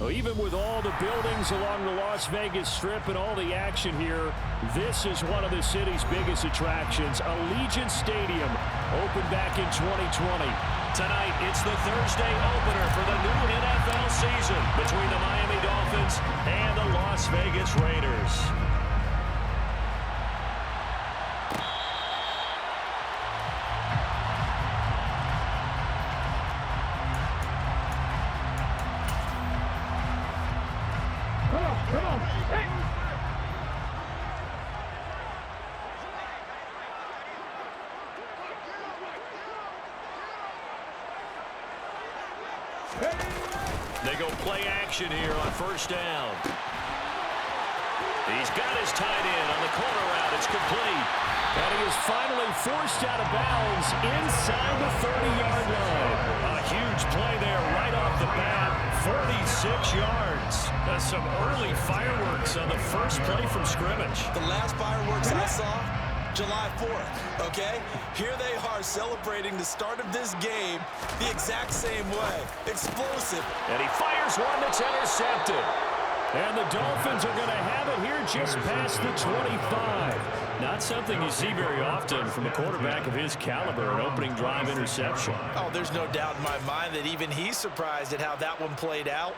Well, even with all the buildings along the Las Vegas Strip and all the action here, this is one of the city's biggest attractions. Allegiant Stadium opened back in 2020. Tonight, it's the Thursday opener for the new NFL season between the Miami Dolphins and the Las Vegas Raiders. They go play action here on first down. He's got his tight end on the corner route. It's complete. And he is finally forced out of bounds inside the 30-yard line. A huge play there right off the bat. 46 yards. That's some early fireworks on the first play from scrimmage. The last fireworks I saw, July 4th, okay? Here they are celebrating the start of this game the exact same way. Explosive. And he fires one that's intercepted. And the Dolphins are going to have it here just past the 25. Not something you see very often from a quarterback of his caliber, an opening drive interception. Oh, there's no doubt in my mind that even he's surprised at how that one played out.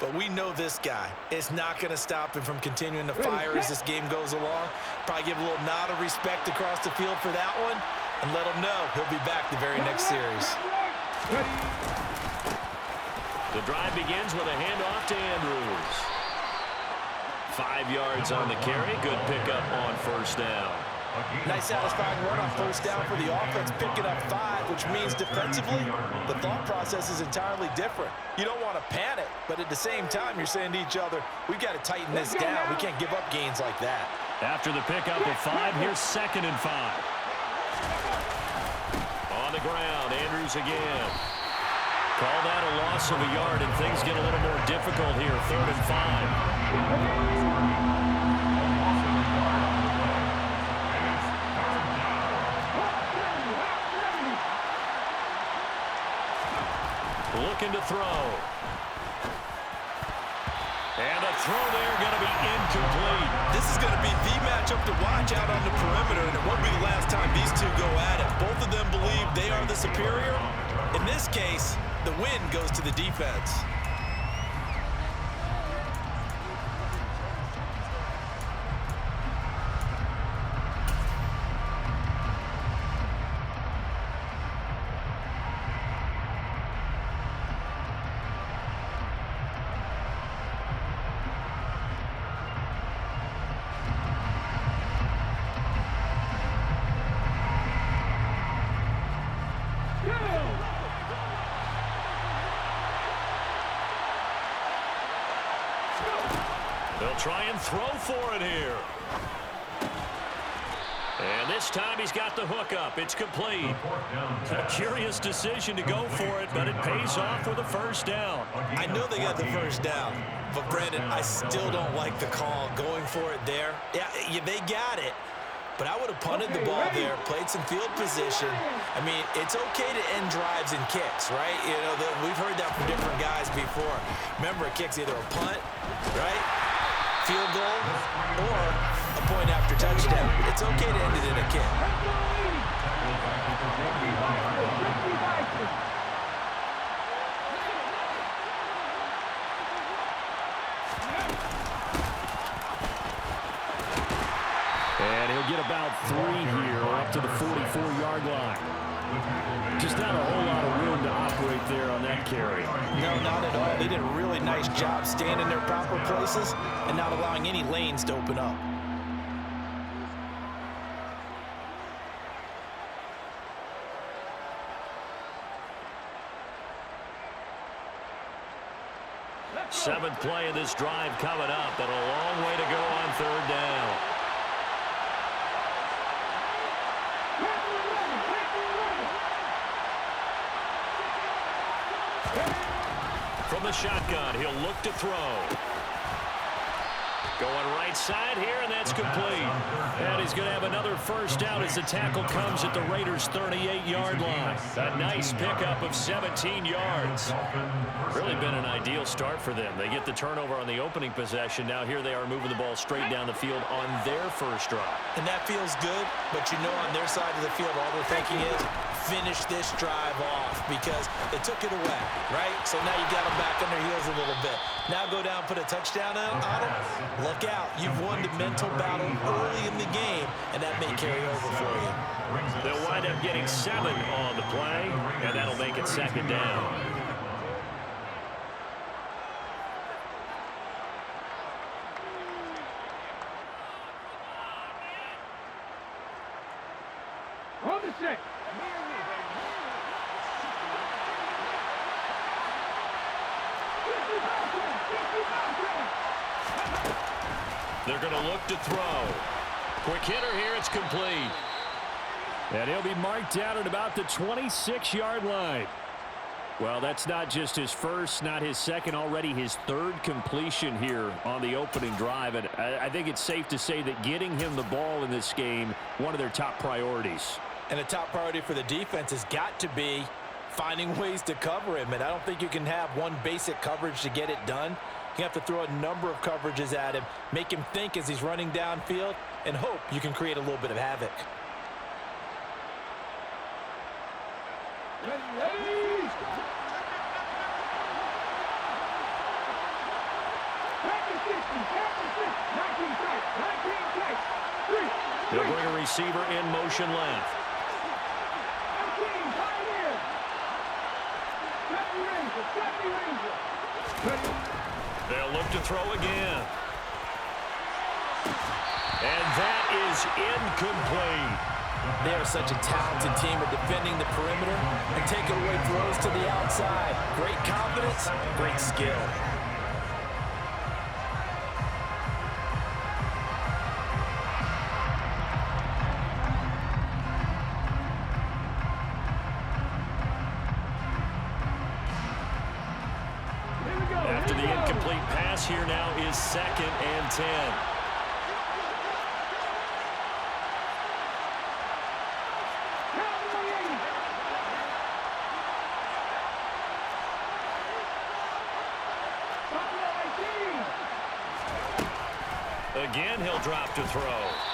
But we know this guy is not going to stop him from continuing to fire as this game goes along. Probably give a little nod of respect across the field for that one and let him know he'll be back the very next series. The drive begins with a handoff to Andrews. 5 yards on the carry. Good pickup on first down. Nice satisfying run on first down for the offense, picking up 5, which means defensively, the thought process is entirely different. You don't want to panic, but at the same time, you're saying to each other, we've got to tighten this down. We can't give up gains like that. After the pickup of 5, here's 2nd and 5. On the ground, Andrews again. Call that a loss of a yard, and things get a little more difficult here. 3rd and 5. Looking to throw. And the throw there going to be incomplete. This is going to be the matchup to watch out on the perimeter, and it won't be the last time these two go at it. Both of them believe they are the superior. In this case, the win goes to the defense. They'll try and throw for it here. And this time he's got the hook up. It's complete. A curious decision to go for it, but it pays off with a first down. I know they got the first down, but Brandon, I still don't like the call going for it there. Yeah, they got it. But I would have punted the ball there, played some field position. I mean, it's okay to end drives and kicks, right? You know, we've heard that from different guys before. Remember, a kick's either a punt, right, field goal, or a point after touchdown. It's okay to end it in a kick. And he'll get about 3 here, up to the 44-yard line. Just not a whole lot of room to operate there on that carry. No, not at all. They did a really nice job staying in their proper places and not allowing any lanes to open up. Seventh play of this drive coming up, and a long way to go on 3rd down. From the shotgun, he'll look to throw. Going right side here, and that's complete. And he's going to have another first down as the tackle comes at the Raiders' 38-yard line. A nice pickup of 17 yards. Really been an ideal start for them. They get the turnover on the opening possession. Now here they are moving the ball straight down the field on their first drive. And that feels good, but you know on their side of the field, all they're thinking is finish this drive off because they took it away, right? So now you got them back on their heels a little bit. Now go down, put a touchdown on them. Look out. You've won the mental battle early in the game, and that may carry over for you. They'll wind up getting 7 on the play, and that'll make it second down. On the 6. They're going to look to throw. Quick hitter here. It's complete. And he'll be marked down at about the 26-yard line. Well, that's not just his first, not his second, already his third completion here on the opening drive. And I think it's safe to say that getting him the ball in this game, one of their top priorities. And a top priority for the defense has got to be finding ways to cover him. And I don't think you can have one basic coverage to get it done. You have to throw a number of coverages at him, make him think as he's running downfield, and hope you can create a little bit of havoc. They'll bring a receiver in motion left. They'll look to throw again. And that is incomplete. They are such a talented team at defending the perimeter and taking away throws to the outside. Great confidence, great skill. After the incomplete pass, here now is 2nd and 10. Again, he'll drop to throw.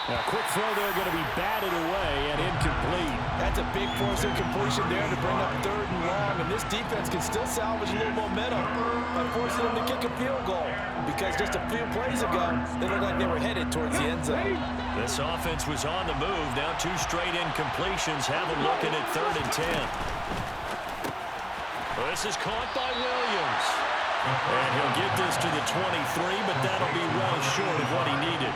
Now, quick throw there going to be batted away and incomplete. That's a big force incompletion there to bring up 3rd and long, and this defense can still salvage a little momentum by forcing them to kick a field goal because just a few plays ago, they looked like they were headed towards the end zone. This offense was on the move. Now 2 straight incompletions have them looking at 3rd and 10. Well, this is caught by Williams. And he'll get this to the 23, but that'll be well short of what he needed.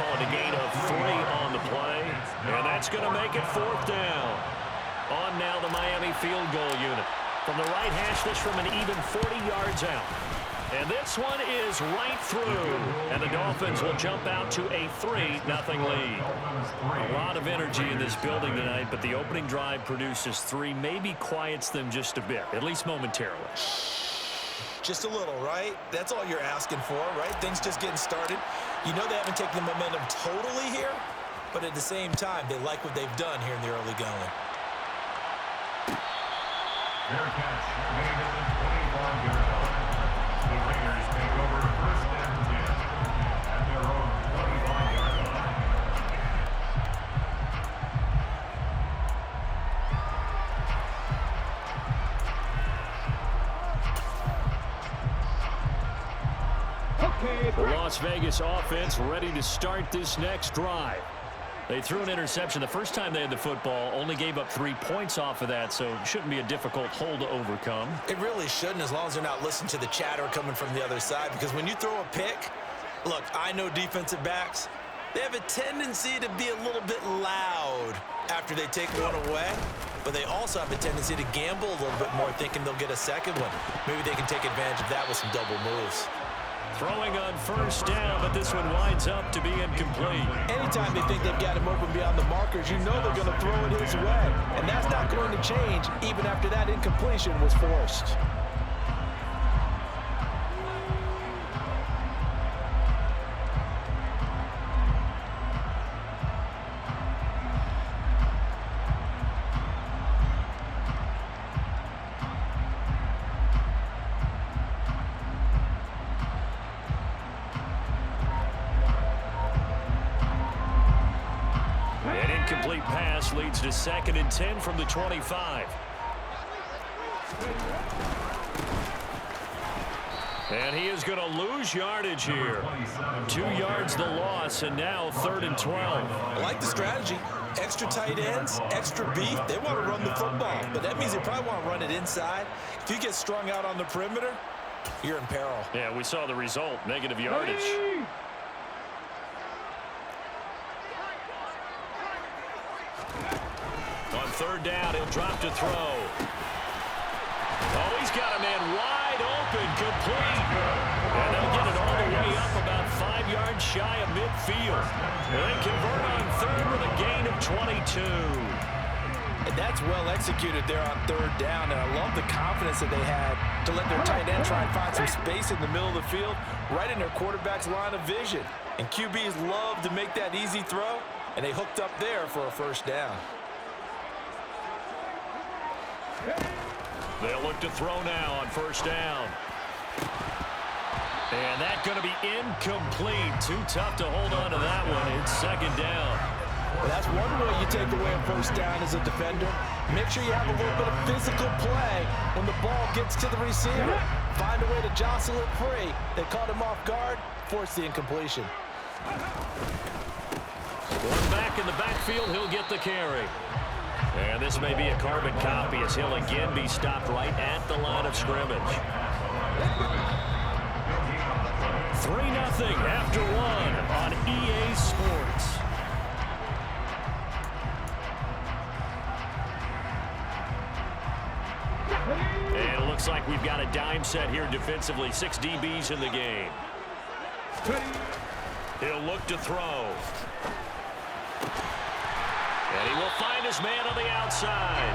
Calling a gain of 3 on the play, and that's going to make it 4th down. On now the Miami field goal unit. From the right hash, this from an even 40 yards out. And this one is right through. And the Dolphins will jump out to a 3-0 lead. A lot of energy in this building tonight, but the opening drive produces 3, maybe quiets them just a bit, at least momentarily. Just a little, right? That's all you're asking for, right? Things just getting started. You know they haven't taken the momentum totally here, but at the same time, they like what they've done here in the early going. Fair catch made at the 25-yard line. The Raiders take over 1st and 10 at their own 25-yard line. The Las Vegas offense ready to start this next drive. They threw an interception the first time they had the football, only gave up 3 points off of that, so it shouldn't be a difficult hole to overcome. It really shouldn't, as long as they're not listening to the chatter coming from the other side, because when you throw a pick, look, I know defensive backs, they have a tendency to be a little bit loud after they take one away, but they also have a tendency to gamble a little bit more, thinking they'll get a second one. Maybe they can take advantage of that with some double moves. Throwing on 1st down, but this one winds up to be incomplete. Anytime they think they've got him open beyond the markers, you know they're going to throw it his way. And that's not going to change even after that incompletion was forced. incomplete pass leads to 2nd and 10 from the 25. And he is going to lose yardage here. 2 yards the loss, and now 3rd and 12. I like the strategy. Extra tight ends, extra beef. They want to run the football, but that means they probably want to run it inside. If you get strung out on the perimeter, you're in peril. Yeah, we saw the result, negative yardage. On 3rd down, he'll drop to throw. Oh, he's got a man wide open, complete. And they'll get it all the way up about 5 yards shy of midfield. And they convert on 3rd with a gain of 22. And that's well executed there on 3rd down. And I love the confidence that they had to let their tight end try and find some space in the middle of the field, right in their quarterback's line of vision. And QBs love to make that easy throw, and they hooked up there for a 1st down. They'll look to throw now on 1st down. And that's going to be incomplete. Too tough to hold on to that one. It's 2nd down. Well, that's one way you take away a 1st down as a defender. Make sure you have a little bit of physical play when the ball gets to the receiver. Find a way to jostle it free. They caught him off guard, forced the incompletion. One back in the backfield, he'll get the carry. And this may be a carbon copy as he'll again be stopped right at the line of scrimmage. 3-0 after 1 on EA Sports. And it looks like we've got a dime set here defensively. 6 DBs in the game. He'll look to throw. And he will find his man on the outside.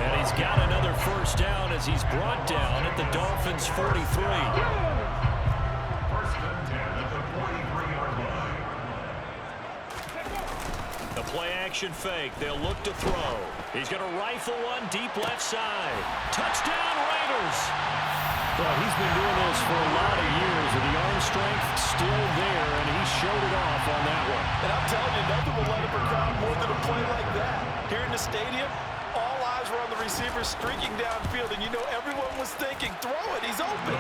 And he's got another 1st down as he's brought down at the Dolphins' 43. 1st and 10 at the 43-yard line. The play-action fake. They'll look to throw. He's going to rifle one deep left side. Touchdown, Raiders! Well, he's been doing this for a lot of years, and the arm strength still there, and he showed it off on that one. And I'm telling you, nothing will light up a crowd more than a play like that. Here in the stadium, all eyes were on the receiver streaking downfield, and you know everyone was thinking, throw it, he's open.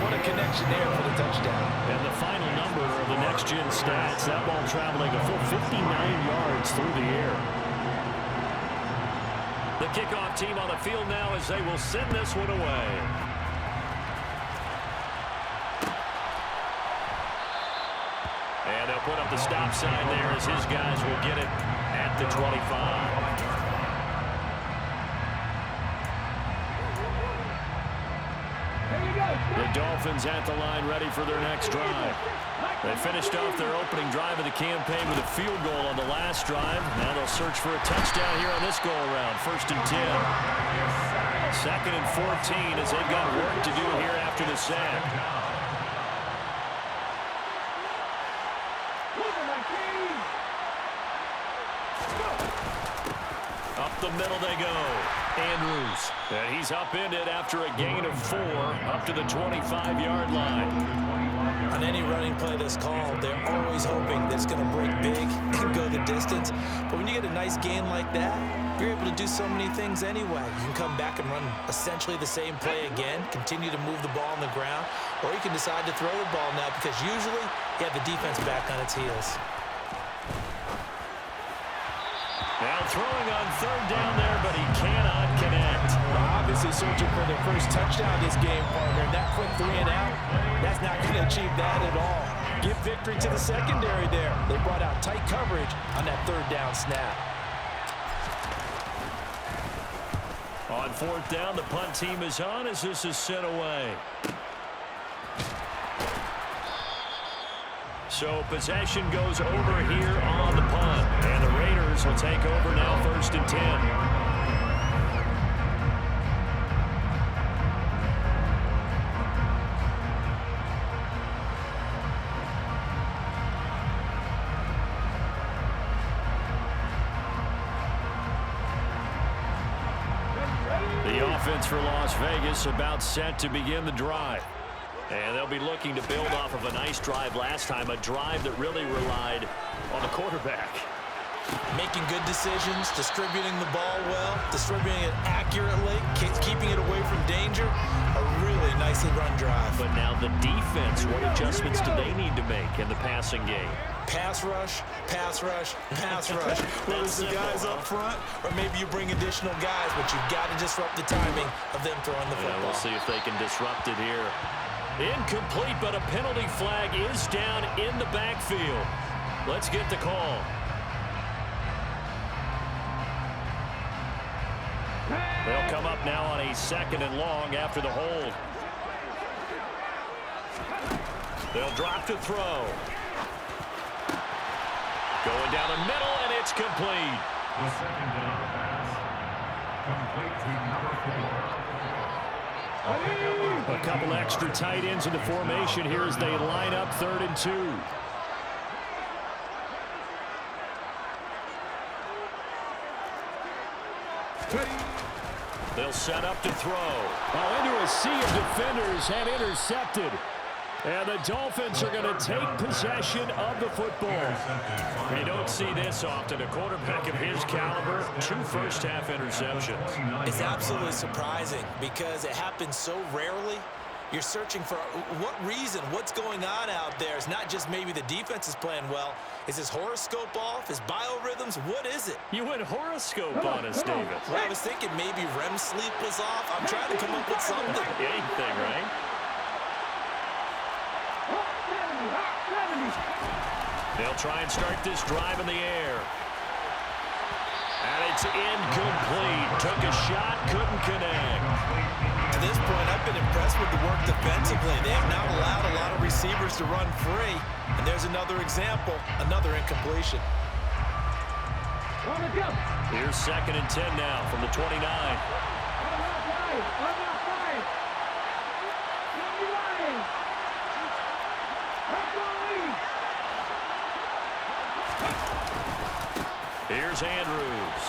What a connection there for the touchdown. And the final number of the next-gen stats, that ball traveling a full 59 yards through the air. The kickoff team on the field now as they will send this one away. And they'll put up the stop sign there as his guys will get it at the 25. The Dolphins at the line ready for their next drive. They finished off their opening drive of the campaign with a field goal on the last drive. Now they'll search for a touchdown here on this go-around. 1st and 10. 2nd and 14 as they've got work to do here after the sack. Up the middle they go. Andrews. And he's upended after a gain of 4 up to the 25-yard line. On any running play that's called, they're always hoping that it's going to break big and go the distance. But when you get a nice gain like that, you're able to do so many things anyway. You can come back and run essentially the same play again, continue to move the ball on the ground, or you can decide to throw the ball now because usually you have the defense back on its heels. Now throwing on 3rd down there, but he cannot connect. Obviously searching for their first touchdown this game, partner. That quick 3 and out, that's not going to achieve that at all. Give victory to the secondary there. They brought out tight coverage on that 3rd down snap. On 4th down, the punt team is on as this is sent away. So possession goes over here on the punt. And the Raiders will take over now 1st and 10. The offense for Las Vegas about set to begin the drive. And they'll be looking to build off of a nice drive last time, a drive that really relied on the quarterback. making good decisions, distributing the ball well, distributing it accurately, keeping it away from danger. A really nicely run drive. But now the defense, what adjustments do they need to make in the passing game? Pass rush, pass rush, pass rush. Whether it's the guys up front, or maybe you bring additional guys, but you've got to disrupt the timing of them throwing the football. We'll see if they can disrupt it here. Incomplete, but a penalty flag is down in the backfield. Let's get the call. They'll come up now on a 2nd and long after the hold. They'll drop to throw. Going down the middle, and it's complete. The second down pass. Complete to number 4. A couple extra tight ends in the formation here as they line up 3rd and 2. They'll set up to throw. Into a sea of defenders and intercepted. And the Dolphins are going to take possession of the football. You don't see this often. A quarterback of his caliber, 2 first-half interceptions. It's absolutely surprising because it happens so rarely. You're searching for what reason, what's going on out there. It's not just maybe the defense is playing well. Is his horoscope off? His biorhythms? What is it? You went horoscope on us, David. Well, I was thinking maybe REM sleep was off. I'm trying to come up with something. Anything, right? They'll try and start this drive in the air. And it's incomplete. Took a shot, couldn't connect. To this point, I've been impressed with the work defensively. They have not allowed a lot of receivers to run free. And there's another example, another incompletion. Here's 2nd and 10 now from the 29. Here's Andrews.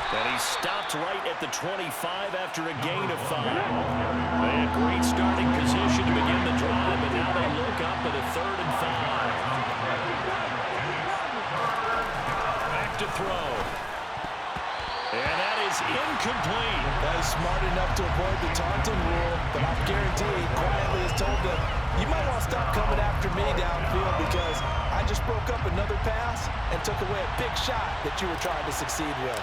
And he stopped right at the 25 after a gain of 5. They had great starting position to begin the drive, but now they look up at a 3rd and 5. Back to throw. And that is incomplete. That is smart enough to avoid the taunting rule, but I guarantee he quietly has told them, you might want to stop coming after me downfield because I just broke up another pass and took away a big shot that you were trying to succeed with.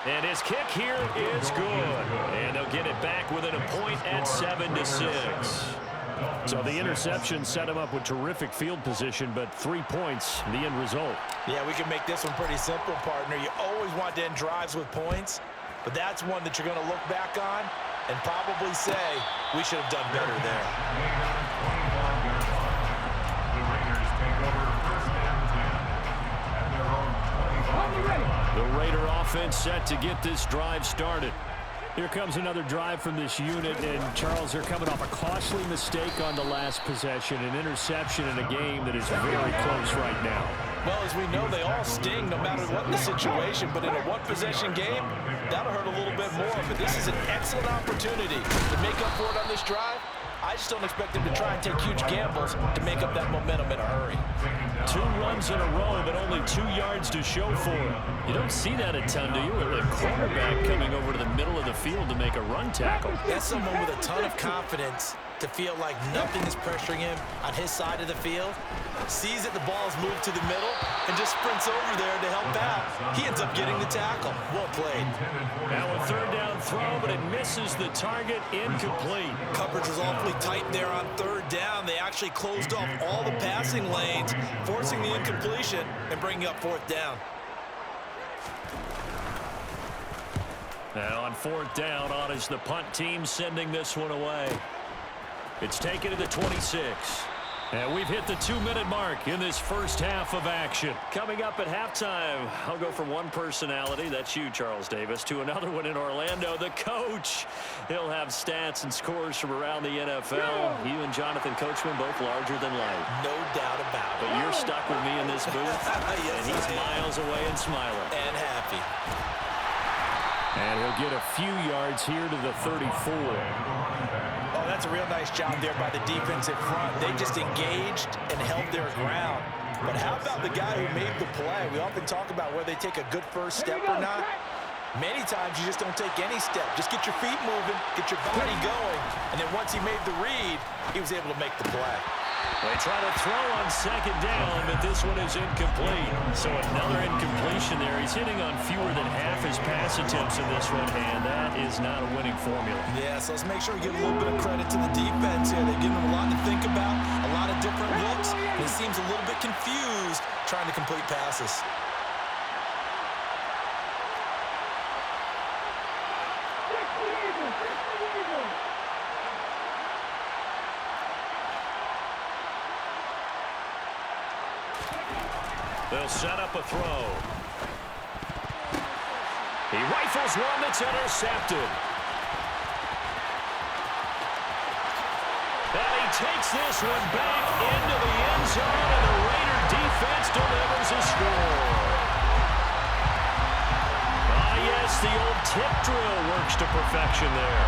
And his kick here is good. And they'll get it back within a point at 7-6. So the interception set him up with terrific field position, but 3 points, the end result. Yeah, we can make this one pretty simple, partner. You always want to end drives with points, but that's one that you're going to look back on and probably say, we should have done better there. The Raiders take over 1st and 10 at their own 25. The Raider offense set to get this drive started. Here comes another drive from this unit, and Charles, they're coming off a costly mistake on the last possession, an interception in a game that is very close right now. Well, as we know, they all sting no matter what the situation, but in a one-possession game, that'll hurt a little bit more. But this is an excellent opportunity to make up for it on this drive. I just don't expect them to try and take huge gambles to make up that momentum in a hurry. 2 runs in a row, but only 2 yards to show for it. You don't see that a ton, do you? With a quarterback coming over to the middle of the field to make a run tackle. That's someone with a ton of confidence to feel like nothing is pressuring him on his side of the field. Sees that the ball's moved to the middle and just sprints over there to help out. He ends up getting the tackle. Well played. Now a 3rd down throw, but it misses the target. Incomplete. Coverage was awfully tight there on 3rd down. They actually closed off all the passing lanes, forcing the incompletion and bringing up 4th down. Now on 4th down, on is the punt team sending this one away. It's taken to the 26. And we've hit the 2-minute mark in this first half of action. Coming up at halftime, I'll go from one personality, that's you, Charles Davis, to another one in Orlando, the coach. He'll have stats and scores from around the NFL. You and Jonathan Coachman both larger than life. No doubt about it. But you're stuck with me in this booth, yes, and he's miles away and smiling. And happy. And he'll get a few yards here to the 34. Oh, that's a real nice job there by the defensive front. They just engaged and held their ground. But how about the guy who made the play? We often talk about whether they take a good first step or not. Many times you just don't take any step. Just get your feet moving, get your body going, and then once he made the read, he was able to make the play. They try to throw on second down, but this one is incomplete. So another incompletion there. He's hitting on fewer than half his pass attempts in this one, and that is not a winning formula. Yeah, so let's make sure we give a little bit of credit to the defense here. They're giving him a lot to think about, a lot of different looks, and he seems a little bit confused trying to complete passes. They'll set up a throw. He rifles one that's intercepted. And he takes this one back into the end zone, and the Raider defense delivers a score. Yes, the old tip drill works to perfection there.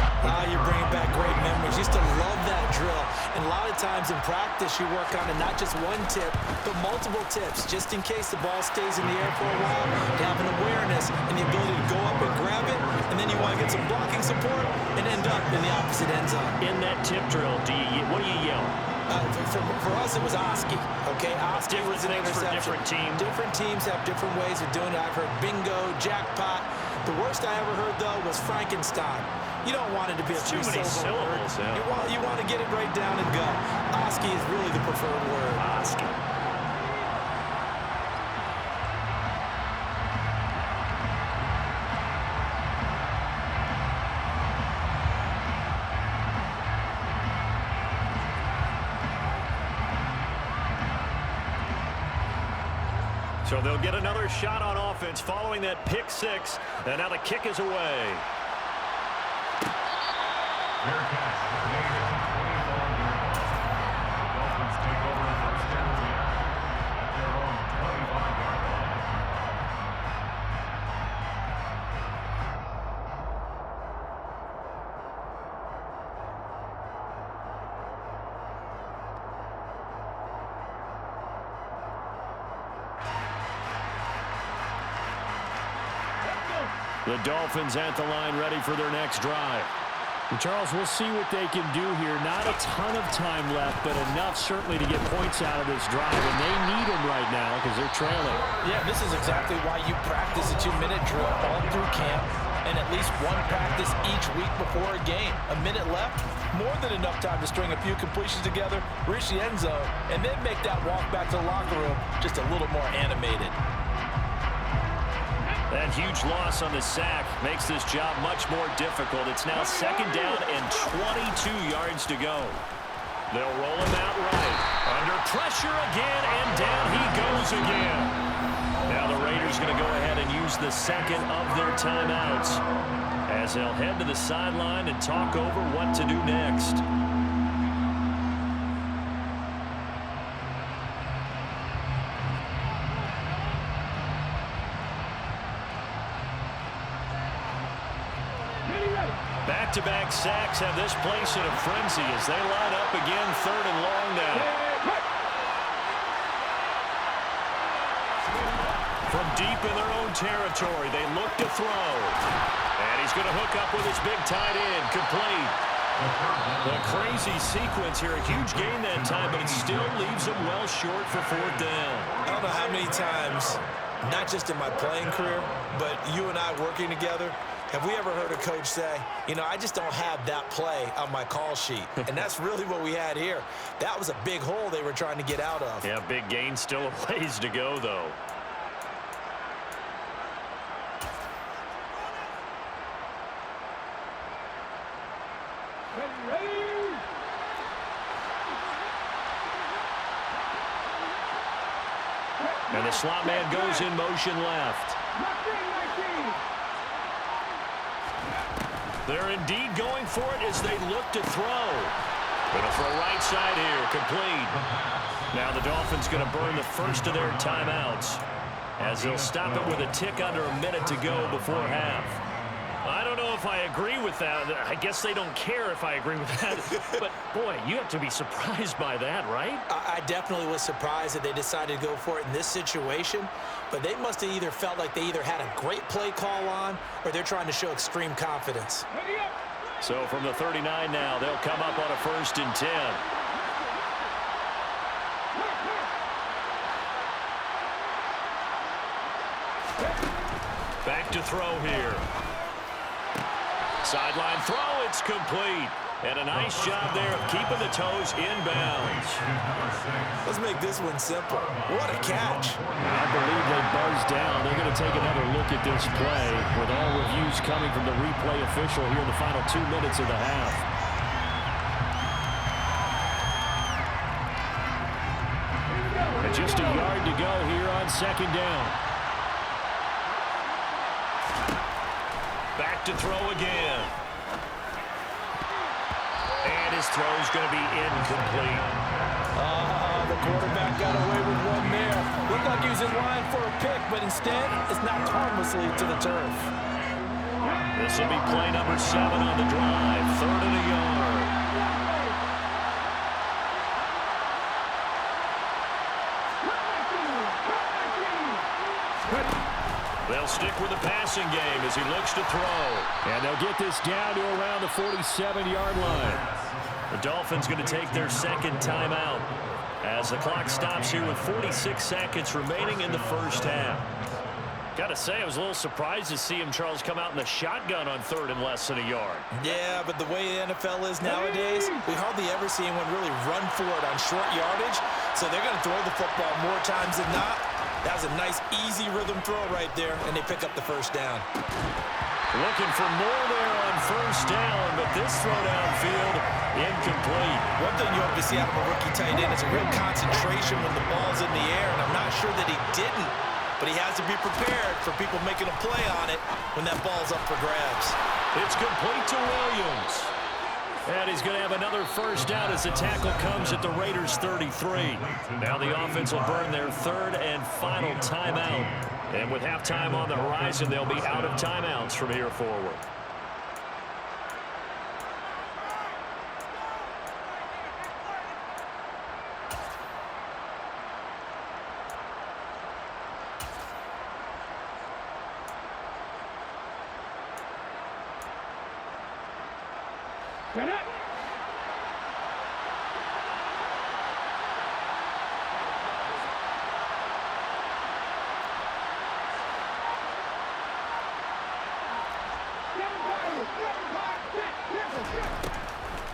You're bringing back great memories. Used to love that drill. And a lot of times in practice, you work on it, not just one tip, but multiple tips, just in case the ball stays in the air for a while. To have an awareness and the ability to go up and grab it, and then you want to get some blocking support and end up in the opposite end zone. In that tip drill, what do you yell? For us, it was Oski. Okay, Oski was an interception. For different teams. Different teams have different ways of doing it. I've heard bingo, jackpot. The worst I ever heard, though, was Frankenstein. You don't want it to be a too many syllables. Yeah. You want to get it right down and go. Oski is really the preferred word. Oski. So they'll get another shot on offense following that pick six. And now the kick is away. Fair catch. Made it 24-yard line. The Dolphins take over first and 10 at their own 25-yard line. The Dolphins at the line ready for their next drive. And Charles, we'll see what they can do here. Not a ton of time left, but enough certainly to get points out of this drive. And they need them right now because they're trailing. Yeah, this is exactly why you practice a 2-minute drill all through camp and at least one practice each week before a game. A minute left, more than enough time to string a few completions together, reach the end zone, and then make that walk back to the locker room just a little more animated. That huge loss on the sack makes this job much more difficult. It's now second down and 22 yards to go. They'll roll him out right. Under pressure again, and down he goes again. Now the Raiders going to go ahead and use the second of their timeouts as they'll head to the sideline and talk over what to do next. Back-to-back sacks have this place in a frenzy as they line up again, third and long now. From deep in their own territory, they look to throw. And he's going to hook up with his big tight end, complete. A crazy sequence here, a huge gain that time, but it still leaves him well short for fourth down. I don't know how many times, not just in my playing career, but you and I working together, have we ever heard a coach say, you know, I just don't have that play on my call sheet? And that's really what we had here. That was a big hole they were trying to get out of. Yeah, big gain, still a ways to go, though. And the slot man goes in motion left. They're indeed going for it as they look to throw. Going to throw right side here, complete. Now the Dolphins going to burn the first of their timeouts as they'll stop it with a tick under a minute to go before half. I don't know if I agree with that. I guess they don't care if I agree with that. But, boy, you have to be surprised by that, right? I definitely was surprised that they decided to go for it in this situation. But they must have either felt like they either had a great play call on or they're trying to show extreme confidence. So from the 39 now, they'll come up on a 1st and 10. Back to throw here. Sideline throw, it's complete. And a nice job there of keeping the toes inbounds. Let's make this one simple. What a catch. I believe they buzzed down. They're going to take another look at this play with all reviews coming from the replay official here in the final 2 minutes of the half. And just a yard to go here on 2nd down. Back to throw again. And his throw's going to be incomplete. The quarterback got away with one there. Looked like he was in line for a pick, but instead, it's knocked harmlessly to the turf. This will be play number 7 on the drive. 3rd and a yard. They'll stick with the passing game as he looks to throw. And they'll get this down to around the 47-yard line. The Dolphins going to take their 2nd timeout as the clock stops here with 46 seconds remaining in the 1st half. Got to say, I was a little surprised to see him, Charles, come out in the shotgun on 3rd and less than a yard. Yeah, but the way the NFL is nowadays, we hardly ever see anyone really run for it on short yardage. So they're going to throw the football more times than not. That was a nice, easy rhythm throw right there, and they pick up the 1st down. Looking for more there on 1st down, but this throw downfield, incomplete. One thing you hope to see out of a rookie tight end is a real concentration when the ball's in the air, and I'm not sure that he didn't. But he has to be prepared for people making a play on it when that ball's up for grabs. It's complete to Williams. And he's going to have another 1st down as the tackle comes at the Raiders' 33. Now the offense will burn their 3rd and final timeout. And with halftime on the horizon, they'll be out of timeouts from here forward.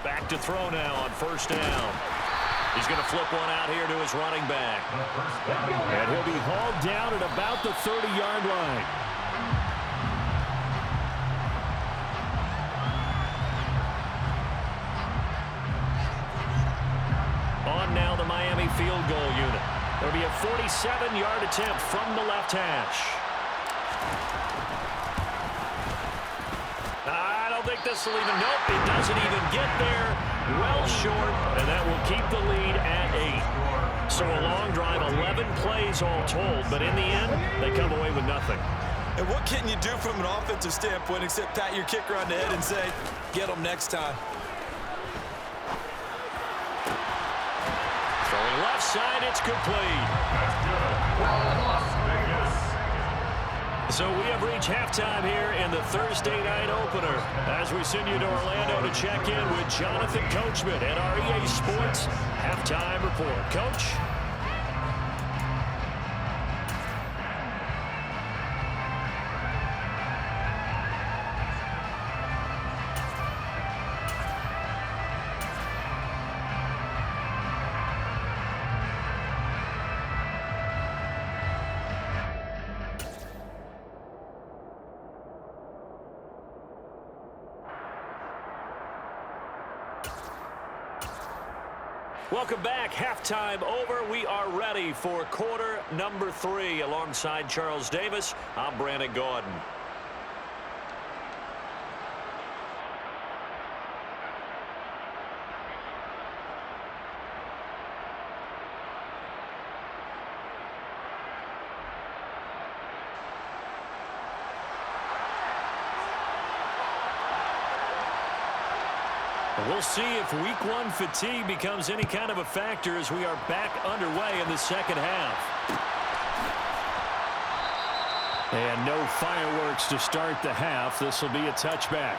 Back to throw now on 1st down. He's going to flip one out here to his running back. And he'll be hauled down at about the 30-yard line. On now the Miami field goal unit. There'll be a 47-yard attempt from the left hash. I don't think this will even, nope, it doesn't even get there. Well short, and that will keep the lead at 8. So a long drive, 11 plays all told, but in the end, they come away with nothing. And what can you do from an offensive standpoint except pat your kicker on the head and say, get them next time. Throwing left side, it's complete. That's good. Las Vegas. So we have reached halftime here in the Thursday night opener as we send you to Orlando to check in with Jonathan Coachman at our EA Sports Halftime Report. Coach? Welcome back. Halftime over. We are ready for quarter number 3. Alongside Charles Davis, I'm Brandon Gordon. We'll see if week one fatigue becomes any kind of a factor as we are back underway in the second half. And no fireworks to start the half. This will be a touchback.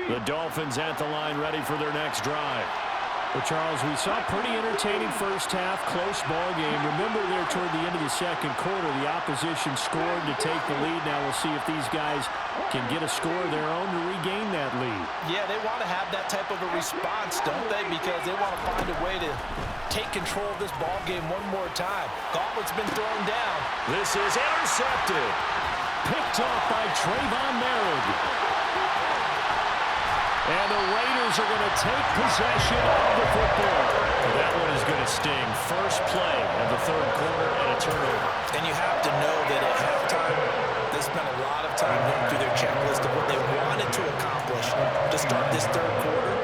The Dolphins at the line ready for their next drive. Well, Charles, we saw a pretty entertaining first half, close ball game. Remember there toward the end of the second quarter, the opposition scored to take the lead. Now we'll see if these guys can get a score of their own to regain that lead. Yeah, they want to have that type of a response, don't they? Because they want to find a way to take control of this ball game one more time. Gauntlet's been thrown down. This is intercepted. Picked off by Trayvon Merritt. And the Raiders are going to take possession of the football. That one is going to sting. First play of the third quarter and a turnover. And you have to know that at halftime, they spent a lot of time going through their checklist of what they wanted to accomplish to start this third quarter.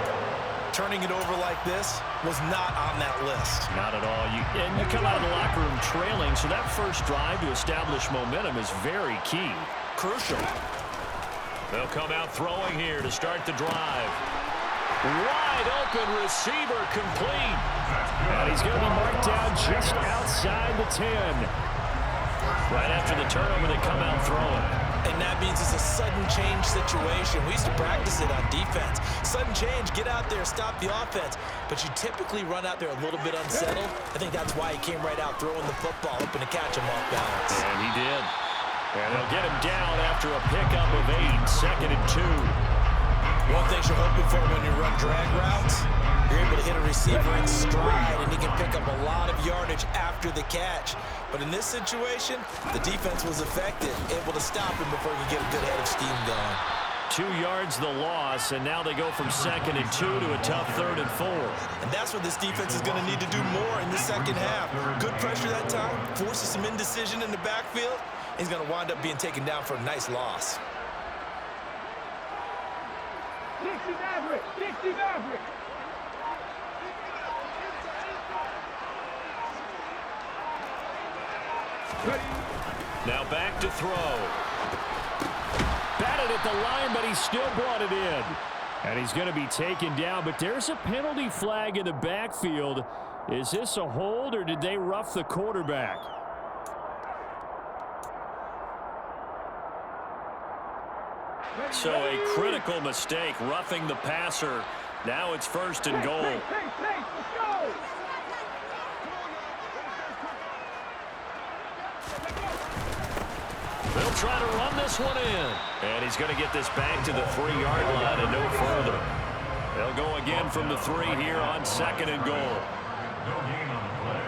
Turning it over like this was not on that list. Not at all. And you come out of the locker room trailing, so that first drive to establish momentum is very key. Crucial. They'll come out throwing here to start the drive. Wide open receiver complete. And he's going to be marked down just outside the 10. Right after the turnover, they come out throwing. And that means it's a sudden change situation. We used to practice it on defense. Sudden change, get out there, stop the offense. But you typically run out there a little bit unsettled. I think that's why he came right out throwing the football, hoping to catch him off balance. And he did. And they'll get him down after a pickup of 8, 2nd and 2. One thing you're hoping for when you run drag routes, you're able to hit a receiver in stride, and he can pick up a lot of yardage after the catch. But in this situation, the defense was effective, able to stop him before he could get a good head of steam going. 2 yards the loss, and now they go from 2nd and 2 to a tough 3rd and 4. And that's what this defense is going to need to do more in the second half. Good pressure that time, forces some indecision in the backfield. He's going to wind up being taken down for a nice loss. Dixie Maverick! Dixie Maverick! Now back to throw. Batted at the line, but he still brought it in. And he's going to be taken down, but there's a penalty flag in the backfield. Is this a hold, or did they rough the quarterback? So a critical mistake, roughing the passer. Now it's 1st and goal. They'll try to run this one in. And he's going to get this back to the 3-yard line and no further. They'll go again from the 3 here on 2nd and goal. No gain on the play.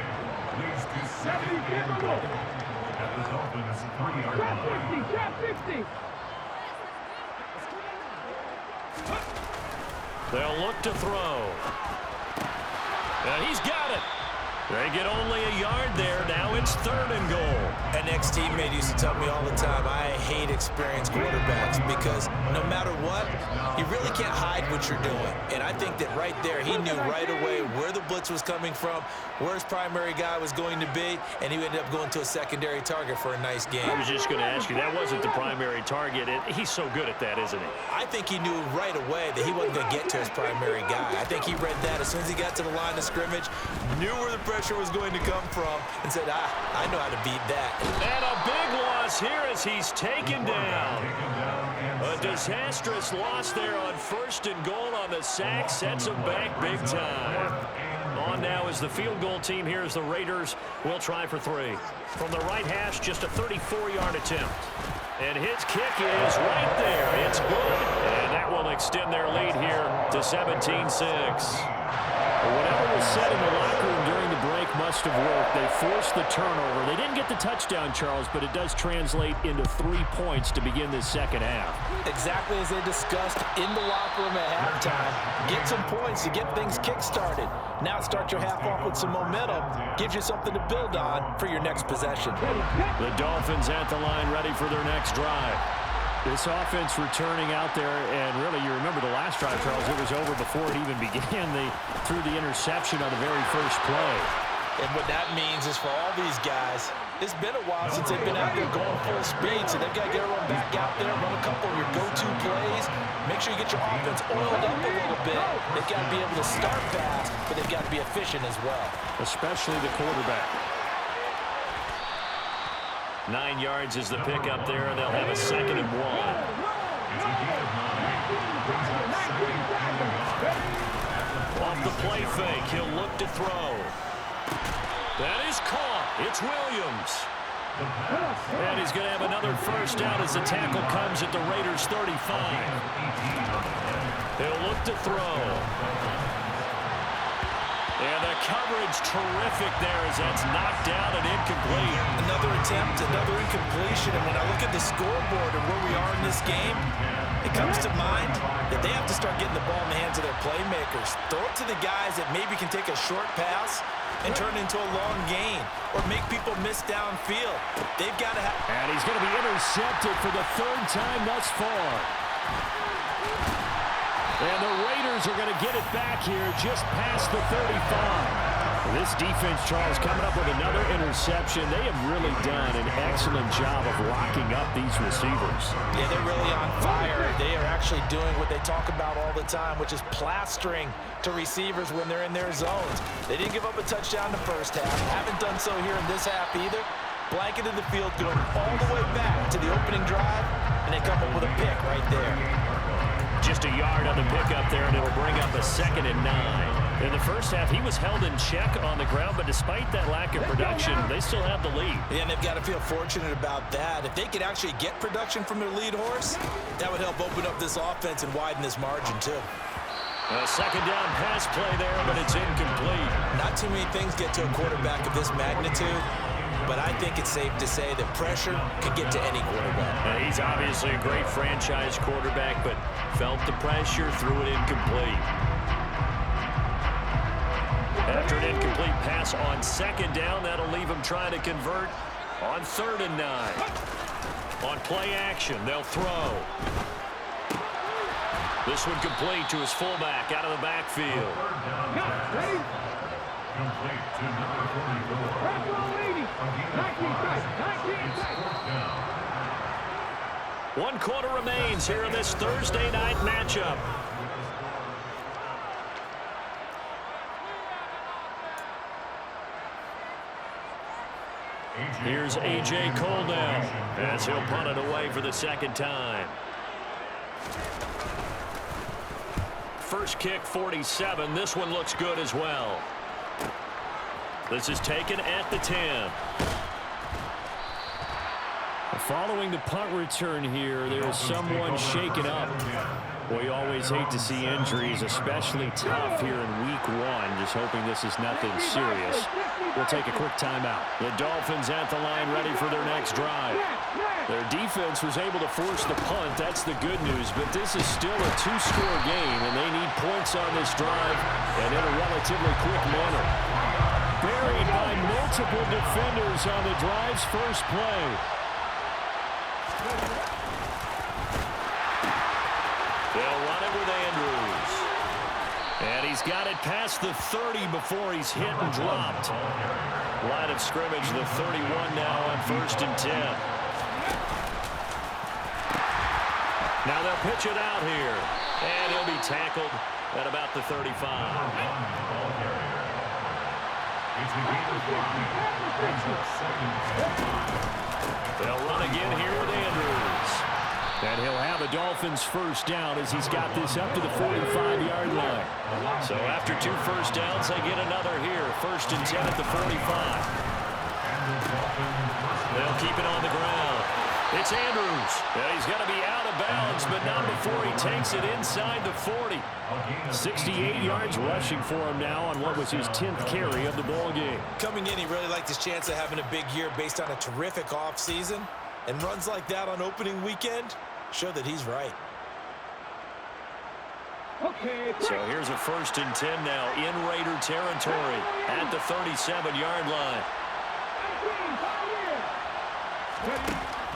Leads to 70 at the Dolphins' 3-yard line. Trap 50. They'll look to throw. And he's got it. They get only a yard there. Now it's 3rd and goal. An ex-teammate used to tell me all the time, I hate experienced quarterbacks because no matter what, you really can't hide what you're doing. And I think that right there, he knew right away where the blitz was coming from, where his primary guy was going to be, and he ended up going to a secondary target for a nice game. I was just going to ask you, that wasn't the primary target. He's so good at that, isn't he? I think he knew right away that he wasn't going to get to his primary guy. I think he read that as soon as he got to the line of scrimmage, knew where the pressure was going to come from, and said, I know how to beat that. And a big loss here as he's taken down. A disastrous loss there on 1st and goal on the sack. Sets him back big time. On now is the field goal team here as the Raiders will try for 3. From the right hash, just a 34-yard attempt. And his kick is right there. It's good. And that will extend their lead here to 17-6. Whatever was said in the locker room during the break must have worked. They forced the turnover. They didn't get the touchdown, Charles, but it does translate into 3 points to begin this second half. Exactly as they discussed in the locker room at halftime. Get some points to get things kick-started. Now start your half off with some momentum. Gives you something to build on for your next possession. The Dolphins at the line ready for their next drive. This offense returning out there, and really, you remember the last drive, Charles, it was over before it even began. They threw the interception on the very first play. And what that means is for all these guys, it's been a while since they've been out there going full speed, so they've got to get everyone back out there, run a couple of your go-to plays, make sure you get your offense oiled up a little bit. They've got to be able to start fast, but they've got to be efficient as well. Especially the quarterback. 9 yards is the pickup there, and they'll have a 2nd and 1. Off the play fake, he'll look to throw. That is caught. It's Williams. And he's going to have another first down as the tackle comes at the Raiders' 35. He'll look to throw. And the coverage terrific there as that's knocked down and incomplete. Another attempt, another incompletion. And when I look at the scoreboard and where we are in this game, it comes to mind that they have to start getting the ball in the hands of their playmakers. Throw it to the guys that maybe can take a short pass and turn it into a long gain or make people miss downfield. They've got to have... And he's going to be intercepted for the 3rd time thus far. And the Raiders are going to get it back here just past the 35. This defense, Charles, coming up with another interception. They have really done an excellent job of locking up these receivers. Yeah, they're really on fire. They are actually doing what they talk about all the time, which is plastering to receivers when they're in their zones. They didn't give up a touchdown in the first half. Haven't done so here in this half either. Blanketed the field, going all the way back to the opening drive, and they come up with a pick right there. Just a yard on the pickup there, and it'll bring up a 2nd and 9. In the first half, he was held in check on the ground, but despite that lack of production, they still have the lead. Yeah, and they've got to feel fortunate about that. If they could actually get production from their lead horse, that would help open up this offense and widen this margin, too. A 2nd down pass play there, but it's incomplete. Not too many things get to a quarterback of this magnitude, but I think it's safe to say that pressure can get to any quarterback. He's obviously a great franchise quarterback, but felt the pressure, threw it incomplete. After an incomplete pass on 2nd down, that'll leave him trying to convert on 3rd and 9. On play action, they'll throw. This one complete to his fullback out of the backfield. Complete to number 44. 1 quarter remains here in this Thursday night matchup. Here's A.J. Cole now as he'll punt it away for the 2nd time. First kick, 47. This one looks good as well. This is taken at the 10. Following the punt return here, there is someone shaken up. We always hate to see injuries, especially tough here in week 1. Just hoping this is nothing serious. We'll take a quick timeout. The Dolphins at the line ready for their next drive. Their defense was able to force the punt. That's the good news, but this is still a 2-score game, and they need points on this drive and in a relatively quick manner. Buried by multiple defenders on the drive's first play. They'll run it with Andrews. And he's got it past the 30 before he's hit and dropped. Line of scrimmage, the 31 now on 1st and 10. Now they'll pitch it out here. And he'll be tackled at about the 35. They'll run again here with Andrews. And he'll have a Dolphins first down as he's got this up to the 45-yard line. So after 2 first downs, they get another here. 1st and 10 at the 45. They'll keep it on the ground. It's Andrews. And he's going to be out of bounds, but not before he takes it inside the 40. 68 yards rushing for him now on what was his 10th carry of the ball game. Coming in, he really liked his chance of having a big year based on a terrific offseason. And runs like that on opening weekend show that he's right. So here's a 1st and 10 now in Raider territory at the 37-yard line.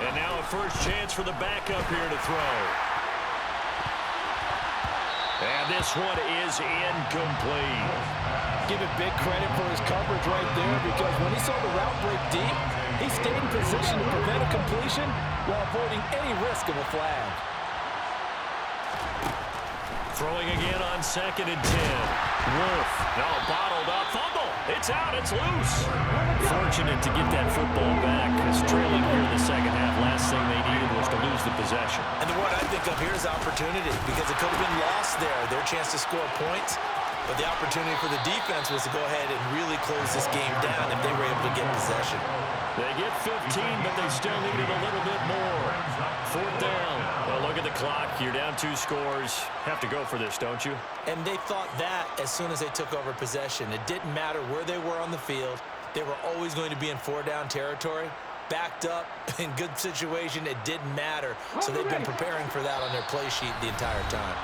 And now a first chance for the backup here to throw. And this one is incomplete. Give it big credit for his coverage right there, because when he saw the route break deep, he stayed in position to prevent a completion while avoiding any risk of a flag. Throwing again on 2nd and 10. Wolf. No, bottled up. Fumble. It's out. It's loose. Fortunate to get that football back, because trailing here in the second half, last thing they needed was to lose the possession. And the word I think of here is opportunity, because it could have been lost there, their chance to score points. But the opportunity for the defense was to go ahead and really close this game down if they were able to get possession. They get 15, but they still needed a little bit more. 4th down. Well, look at the clock. You're down 2 scores. Have to go for this, don't you? And they thought that as soon as they took over possession. It didn't matter where they were on the field. They were always going to be in 4-down territory. Backed up, in good situation, it didn't matter. So they've been preparing for that on their play sheet the entire time.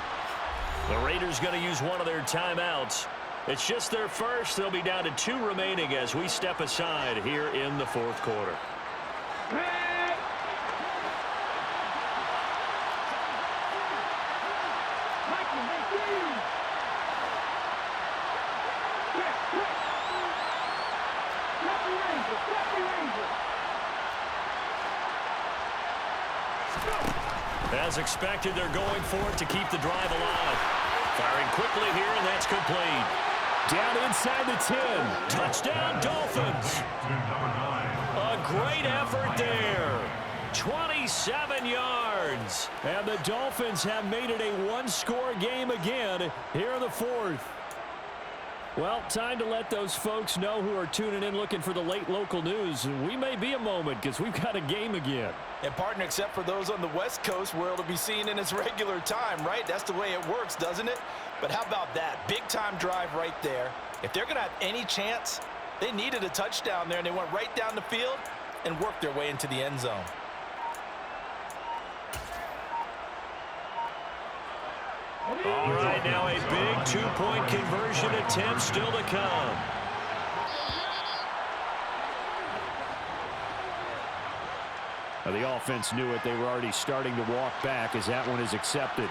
The Raiders going to use one of their timeouts. It's just their first. They'll be down to 2 remaining as we step aside here in the 4th quarter. As expected, they're going for it to keep the drive alive. Firing quickly here, and that's complete. Down inside the 10. Touchdown, Dolphins. A great effort there. 27 yards. And the Dolphins have made it a 1-score game again here in the 4th. Well, time to let those folks know who are tuning in looking for the late local news. We may be a moment because we've got a game again. And partner, except for those on the West Coast where it'll be seen in its regular time, right? That's the way it works, doesn't it? But how about that? Big-time drive right there. If they're going to have any chance, they needed a touchdown there, and they went right down the field and worked their way into the end zone. All right, now a big 2-point conversion attempt still to come. Now the offense knew it. They were already starting to walk back as that one is accepted.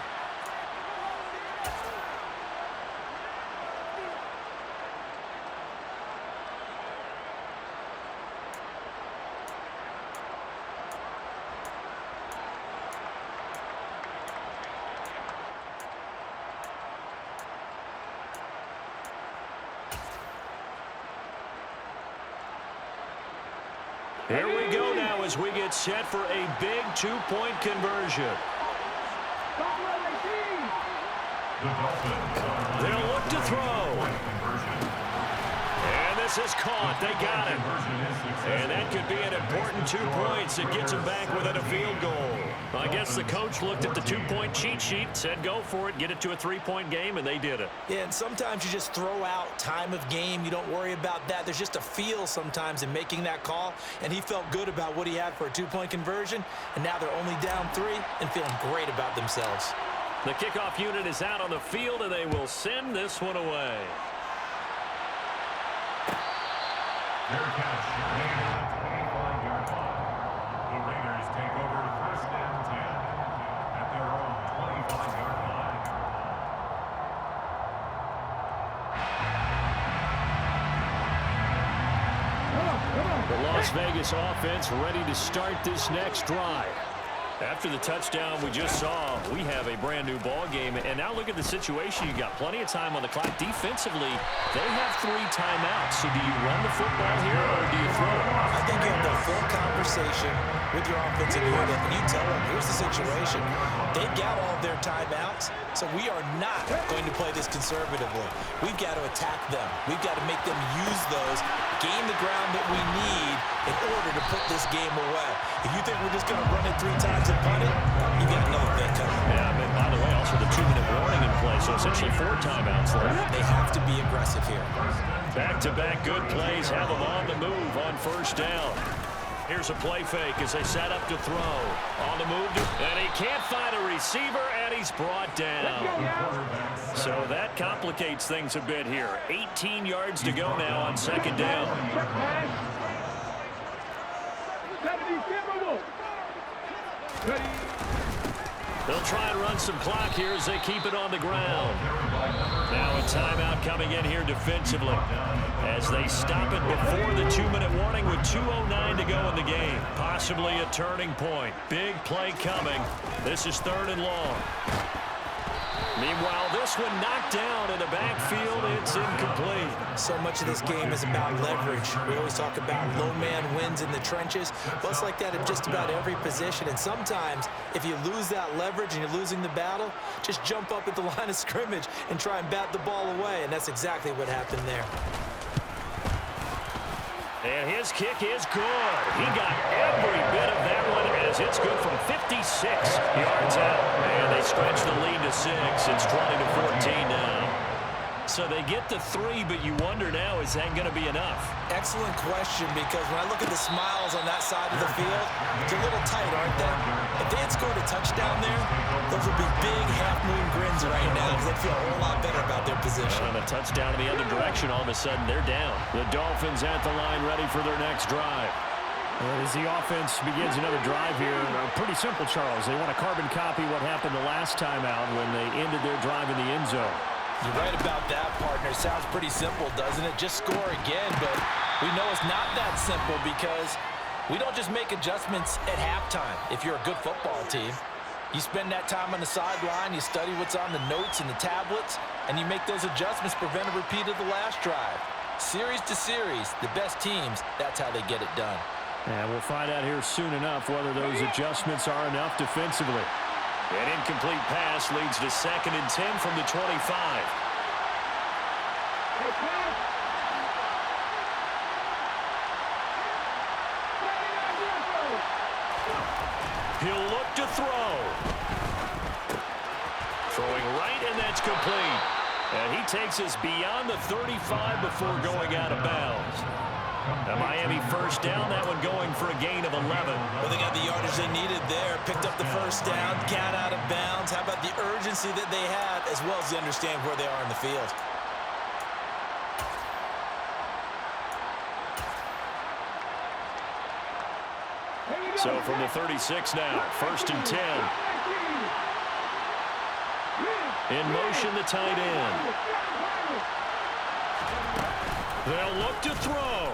Here we go now as we get set for a big 2-point conversion. They'll look to throw. And this is caught. They got it. And that could be an important 2 points. It gets them back within a field goal. I guess the coach looked at the 2-point cheat sheet, said go for it, get it to a 3-point game, and they did it. Yeah, and sometimes you just throw out time of game. You don't worry about that. There's just a feel sometimes in making that call, and he felt good about what he had for a 2-point conversion, and now they're only down 3 and feeling great about themselves. The kickoff unit is out on the field, and they will send this one away. Fair catch made at the 25-yard line. The Raiders take over 1st and 10 at their own 25-yard line. The Las Vegas offense ready to start this next drive. After the touchdown we just saw, we have a brand new ball game. And now look at the situation. You got plenty of time on the clock. Defensively, they have 3 timeouts. So do you run the football here or do you throw it? I think you have the full conversation. with your offensive unit, and you tell them, here's the situation. They've got all of their timeouts, so we are not going to play this conservatively. We've got to attack them. We've got to make them use those, gain the ground that we need in order to put this game away. If you think we're just going to run it 3 times and punt it, you got another thing coming. Yeah, but by the way, also the 2-minute warning in play, so essentially 4 timeouts there. They have to be aggressive here. Back-to-back good plays have them on the move on first down. Here's a play fake as they set up to throw. On the move, and he can't find a receiver, and he's brought down. So that complicates things a bit here. 18 yards to go now on second down. They'll try and run some clock here as they keep it on the ground. Now a timeout coming in here defensively as they stop it before the 2-minute warning with 2:09 to go in the game. Possibly a turning point. Big play coming. This is 3rd and long. Meanwhile, this one knocked down in the backfield. It's incomplete. So much of this game is about leverage. We always talk about low man wins in the trenches. Well, it's like that in just about every position. And sometimes, if you lose that leverage and you're losing the battle, just jump up at the line of scrimmage and try and bat the ball away. And that's exactly what happened there. And his kick is good. He got every bit of that one as it's good from 56 yards out. And they stretch the lead to 6. It's 20-14 now. So they get the 3, but you wonder now, is that going to be enough? Excellent question, because when I look at the smiles on that side of the field, it's a little tight, aren't they? If they had scored a touchdown there, those would be big half-moon grins right now because they feel a whole lot better about their position. And a touchdown in the other direction, all of a sudden they're down. The Dolphins at the line ready for their next drive. And as the offense begins another drive here, pretty simple, Charles. They want to carbon copy what happened the last time out when they ended their drive in the end zone. You're right about that, partner. Sounds pretty simple, doesn't it? Just score again, but we know it's not that simple because we don't just make adjustments at halftime. If you're a good football team, you spend that time on the sideline, you study what's on the notes and the tablets, and you make those adjustments, prevent a repeat of the last drive. Series to series, the best teams, that's how they get it done. And we'll find out here soon enough whether those adjustments are enough defensively. An incomplete pass leads to 2nd and 10 from the 25. He'll look to throw. Throwing right, and that's complete. And he takes us beyond the 35 before going out of bounds. A Miami first down, that one going for a gain of 11. Well, they got the yardage they needed there. Picked up the first down, got out of bounds. How about the urgency that they have, as well as they understand where they are in the field? So from the 36 now, 1st and 10. In motion, the tight end. They'll look to throw.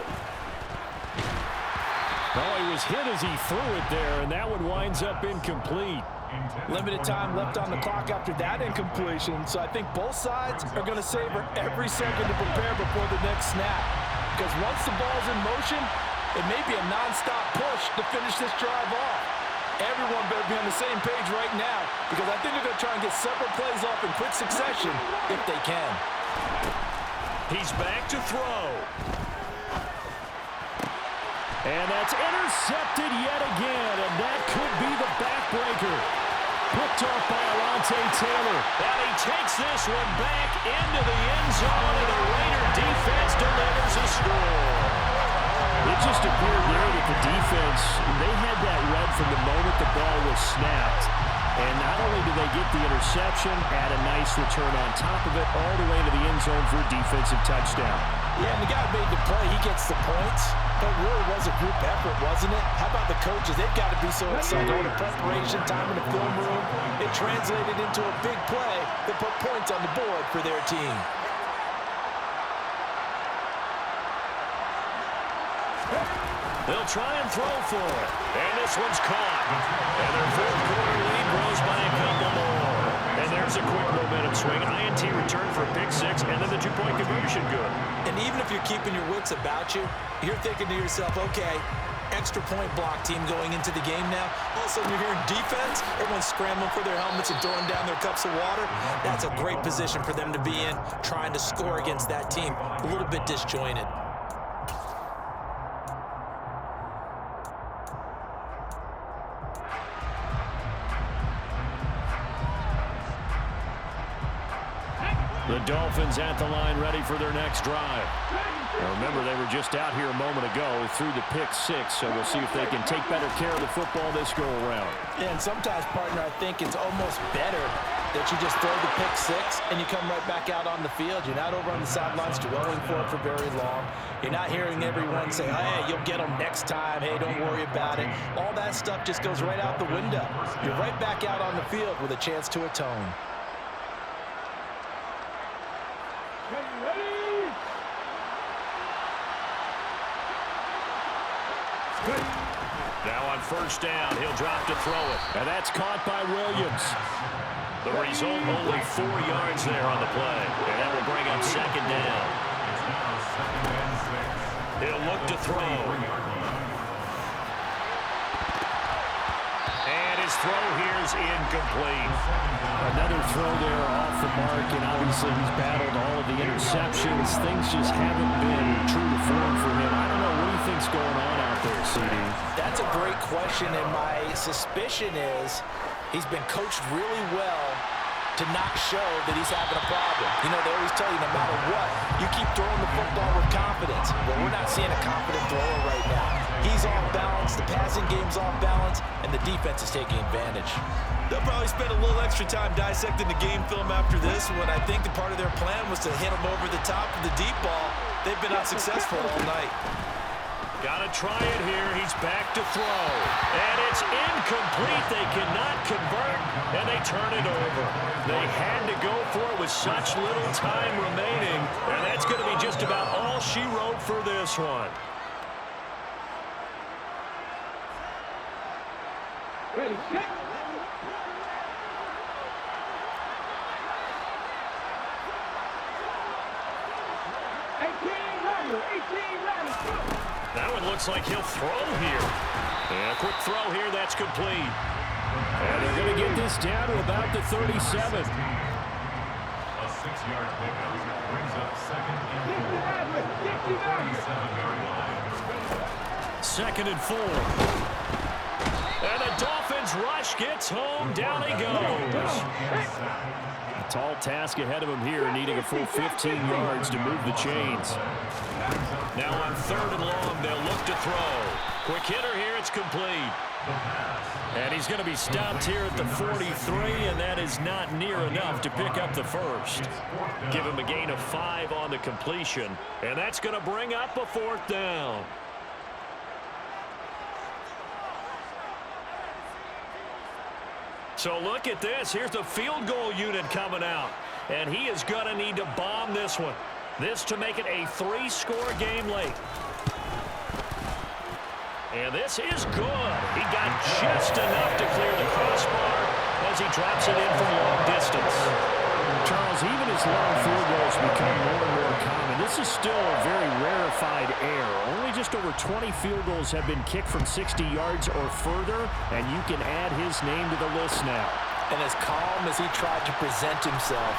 Oh, he was hit as he threw it there, and that one winds up incomplete. Limited time left on the clock after that incompletion, so I think both sides are going to savor every second to prepare before the next snap. Because once the ball's in motion, it may be a non-stop push to finish this drive off. Everyone better be on the same page right now, because I think they're going to try and get several plays off in quick succession if they can. He's back to throw. And that's intercepted yet again, and that could be the backbreaker. Picked off by Alontae Taylor. And he takes this one back into the end zone, and the Raider defense delivers a score. It just appeared there that the defense, they had that read from the moment the ball was snapped. And not only did they get the interception, add a nice return on top of it, all the way to the end zone for a defensive touchdown. Yeah, and the guy made the play. He gets the points. But it really was a group effort, wasn't it? How about the coaches? They've got to be so excited. All the preparation, time in the film room, it translated into a big play that put points on the board for their team. They'll try and throw for it. And this one's caught. And their 4th quarter lead grows by a couple more. And there's a quick momentum swing. INT return for a pick 6, and then the 2-point conversion good. And even if you're keeping your wits about you, you're thinking to yourself, okay, extra point block team going into the game now. All of a sudden you're hearing defense, everyone's scrambling for their helmets and throwing down their cups of water. That's a great position for them to be in, trying to score against that team. A little bit disjointed. The Dolphins at the line ready for their next drive. Now remember, they were just out here a moment ago through the pick six, so we'll see if they can take better care of the football this go-around. Yeah, and sometimes, partner, I think it's almost better that you just throw the pick six and you come right back out on the field. You're not over on the sidelines dwelling for it for very long. You're not hearing everyone say, hey, you'll get them next time. Hey, don't worry about it. All that stuff just goes right out the window. You're right back out on the field with a chance to atone. Now on first down, he'll drop to throw it. And that's caught by Williams. The result, only 4 yards there on the play. And that will bring up second down. He'll look to throw. And his throw here is incomplete. Another throw there off the mark, and obviously he's battled all of the interceptions. Things just haven't been true to form for him. I don't know, what do you think's going on out there, CD? That's a great question, and my suspicion is he's been coached really well to not show that he's having a problem. You know, they always tell you no matter what, you keep throwing the football with confidence. Well, we're not seeing a confident thrower right now. He's off balance, the passing game's off balance, and the defense is taking advantage. They'll probably spend a little extra time dissecting the game film after this when I think the part of their plan was to hit him over the top of the deep ball. They've been unsuccessful all night. Got to try it here. He's back to throw. And it's incomplete. They cannot convert, and they turn it over. They had to go for it with such little time remaining, and that's going to be just about all she wrote for this one. Ready, set. That one looks like he'll throw here. And a quick throw here, that's complete. And they're going to get this down to about the 37. A 6-yard pickup brings up second and 37-yard line. Second and 4. And the Dolphins rush gets home. Down he goes. A tall task ahead of him here, needing a full 15 yards to move the chains. Now on third and long, they'll look to throw. Quick hitter here, it's complete. And he's going to be stopped here at the 43, and that is not near enough to pick up the first. Give him a gain of 5 on the completion, and that's going to bring up a 4th down. So look at this. Here's the field goal unit coming out, and he is going to need to bomb this one. This to make it a 3-score game late. And this is good. He got just enough to clear the crossbar as he drops it in from long distance. Charles, even as long field goals become more and more common, this is still a very rarefied air. Only just over 20 field goals have been kicked from 60 yards or further, and you can add his name to the list now. And as calm as he tried to present himself,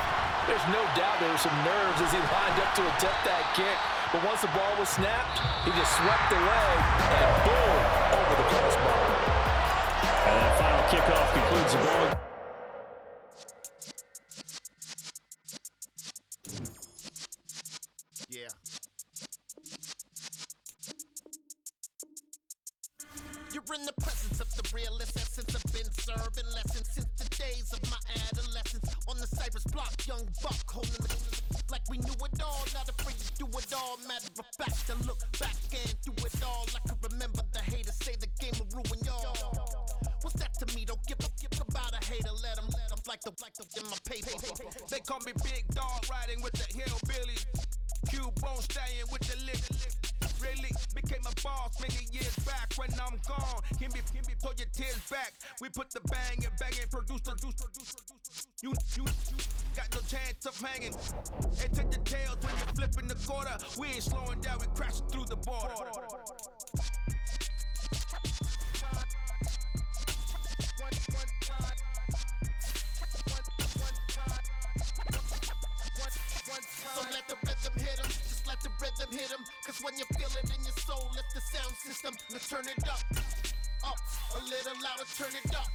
there's no doubt there were some nerves as he lined up to attempt that kick. But once the ball was snapped, he just swept away and boom, over the crossbar. And that final kickoff concludes the ball. Yeah. You're in the presence of the realest essence. I've been serving lessons since the days of my adolescence. On the Cypress block, young buck holding the like we knew it all, not afraid to do it all. Matter of fact, to look back and do it all. I can remember the haters say the game will ruin y'all. What's that to me? Don't give about a hater. Let them like the in my paper. They call me Big Dog, riding with the hillbillies. Q-Bone staying with the lick. Really became a boss many years back. When I'm gone, can be pull your tears back. We put the bang and produce. You got no chance of hanging. And take the tails when you're flipping the quarter. We ain't slowing down, we crashing through the border. rhythm hit 'em, cause when you feel it in your soul, lift the sound system. Let's turn it up, a little louder, turn it up.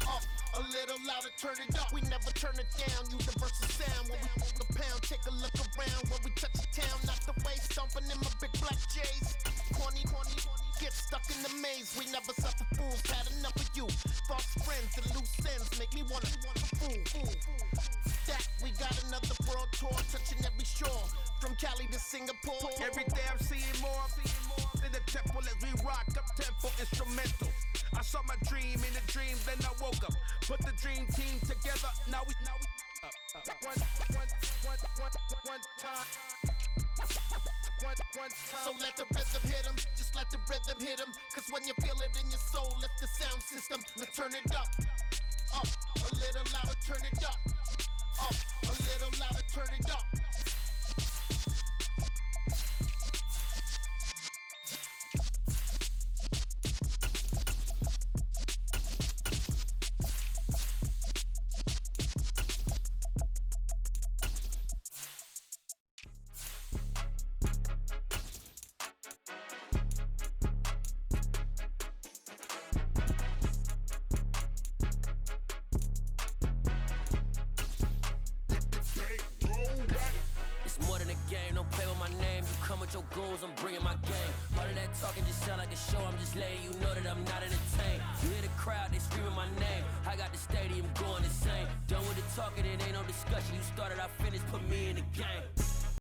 Up, a little louder, turn it up. We never turn it down, universal sound. When we on the pound, take a look around. When we touch the town, not the way, stomping in my big black J's. Corny, get stuck in the maze. We never suffer fools, had enough of you. False friends and loose ends make me wanna fool. Stack, we got another world tour, touching every shore. From Cali to Singapore. Every day I'm seeing more in the temple as we rock up tempo instrumentals. I saw my dream in a dream, then I woke up. Put the dream team together. Now we one time. So let the rhythm hit 'em, just let the rhythm hit 'em. Cause when you feel it in your soul, lift the sound system. Let's turn it up, a little louder, turn it up, a little louder, turn it up. Your goals, I'm bringing my game. All of that talking just sound like a show. I'm just letting you know that I'm not entertained. You hear the crowd, they screaming my name. I got the stadium going insane. Done with the talking, it ain't no discussion. You started, I finished, put me in the game.